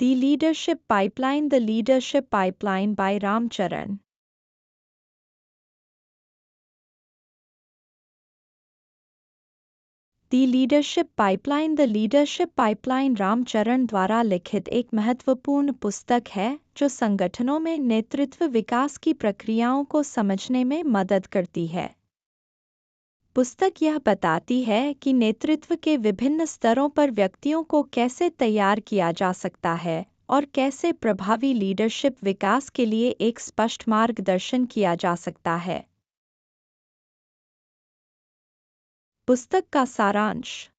The Leadership Pipeline, The Leadership Pipeline by Ram Charan. The Leadership Pipeline, The Leadership Pipeline Ram चरण द्वारा लिखित एक महत्वपूर्ण पुस्तक है जो संगठनों में नेतृत्व विकास की प्रक्रियाओं को समझने में मदद करती है। पुस्तक यह बताती है कि नेतृत्व के विभिन्न स्तरों पर व्यक्तियों को कैसे तैयार किया जा सकता है और कैसे प्रभावी लीडरशिप विकास के लिए एक स्पष्ट मार्गदर्शन किया जा सकता है। पुस्तक का सारांश।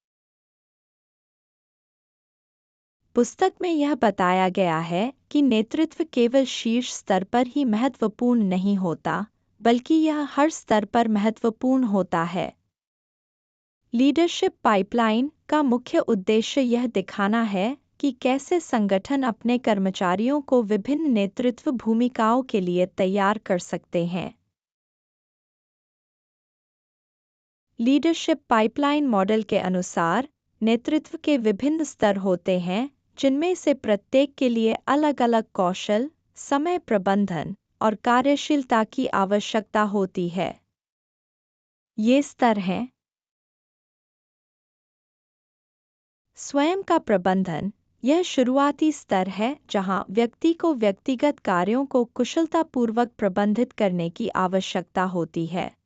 पुस्तक में यह बताया गया है कि नेतृत्व केवल शीर्ष स्तर पर ही महत्वपूर्ण नहीं होता, बल्कि यह हर स्तर पर महत्वपूर्ण होता है। लीडरशिप पाइपलाइन का मुख्य उद्देश्य यह दिखाना है कि कैसे संगठन अपने कर्मचारियों को विभिन्न नेतृत्व भूमिकाओं के लिए तैयार कर सकते हैं। लीडरशिप पाइपलाइन मॉडल के अनुसार नेतृत्व के विभिन्न स्तर होते हैं, जिनमें से प्रत्येक के लिए अलग-अलग कौशल, समय प्रबंधन और कार्यशीलता की आवश्यकता होती है। ये स्तर हैं: स्वयं का प्रबंधन। यह शुरुआती स्तर है जहां व्यक्ति को व्यक्तिगत कार्यों को कुशलतापूर्वक प्रबंधित करने की आवश्यकता होती है।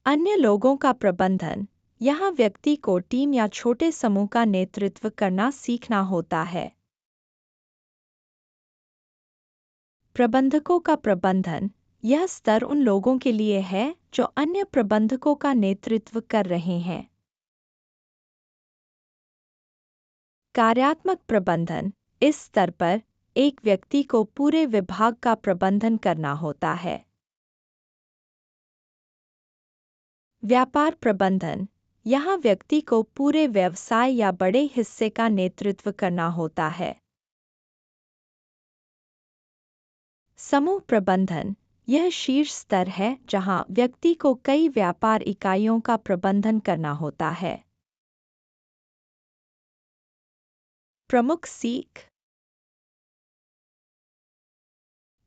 अन्य लोगों का प्रबंधन। यहाँ व्यक्ति को टीम या छोटे समूह का नेतृत्व करना सीखना होता है। प्रबंधकों का प्रबंधन। यह स्तर उन लोगों के लिए है जो अन्य प्रबंधकों का नेतृत्व कर रहे हैं। कार्यात्मक प्रबंधन। इस स्तर पर एक व्यक्ति को पूरे विभाग का प्रबंधन करना होता है। व्यापार प्रबंधन। यहाँ व्यक्ति को पूरे व्यवसाय या बड़े हिस्से का नेतृत्व करना होता है। समूह प्रबंधन। यह शीर्ष स्तर है जहाँ व्यक्ति को कई व्यापार इकाइयों का प्रबंधन करना होता है। प्रमुख सीख।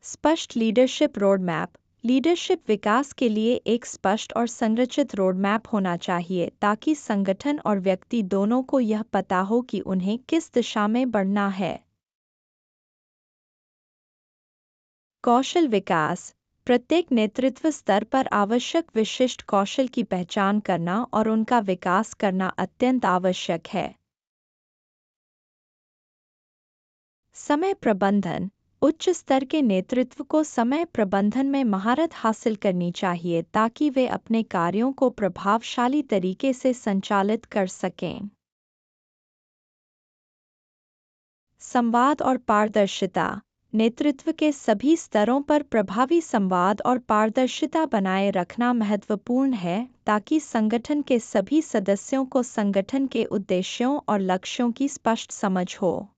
स्पष्ट लीडरशिप रोडमैप। लीडरशिप विकास के लिए एक स्पष्ट और संरचित रोडमैप होना चाहिए ताकि संगठन और व्यक्ति दोनों को यह पता हो कि उन्हें किस दिशा में बढ़ना है। कौशल विकास। प्रत्येक नेतृत्व स्तर पर आवश्यक विशिष्ट कौशल की पहचान करना और उनका विकास करना अत्यंत आवश्यक है। समय प्रबंधन। उच्च स्तर के नेतृत्व को समय प्रबंधन में महारत हासिल करनी चाहिए ताकि वे अपने कार्यों को प्रभावशाली तरीके से संचालित कर सकें। संवाद और पारदर्शिता। नेतृत्व के सभी स्तरों पर प्रभावी संवाद और पारदर्शिता बनाए रखना महत्वपूर्ण है ताकि संगठन के सभी सदस्यों को संगठन के उद्देश्यों और लक्ष्यों की स्पष्ट समझ हो।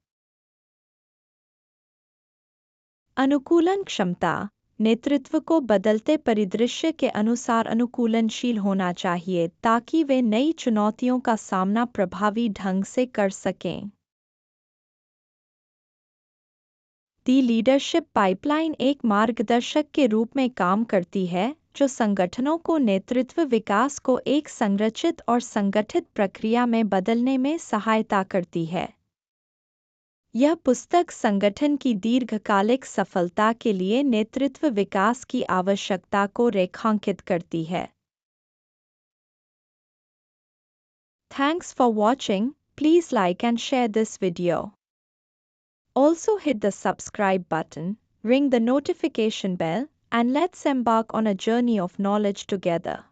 अनुकूलन क्षमता। नेतृत्व को बदलते परिदृश्य के अनुसार अनुकूलनशील होना चाहिए ताकि वे नई चुनौतियों का सामना प्रभावी ढंग से कर सकें। दी लीडरशिप पाइपलाइन एक मार्गदर्शक के रूप में काम करती है जो संगठनों को नेतृत्व विकास को एक संरचित और संगठित प्रक्रिया में बदलने में सहायता करती है। यह पुस्तक संगठन की दीर्घकालिक सफलता के लिए नेतृत्व विकास की आवश्यकता को रेखांकित करती है। Thanks for watching. Please like and share this video. Also hit the subscribe button, ring the notification bell, and let's embark on a journey of knowledge together.